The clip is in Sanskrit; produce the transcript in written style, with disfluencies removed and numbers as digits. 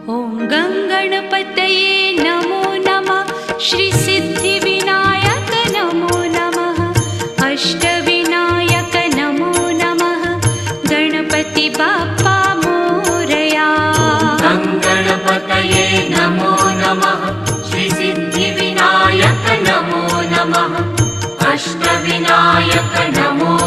ॐ गङ्गणपतये नमो नमः। श्रीसिद्धिविनायक नमो नमः। अष्टविनायक नमो नमः। गणपति बाप्पा मोरया। गणपतये नमो नमः। श्रीसिद्धिविनायक नमो नमः। अष्टविनायक नमो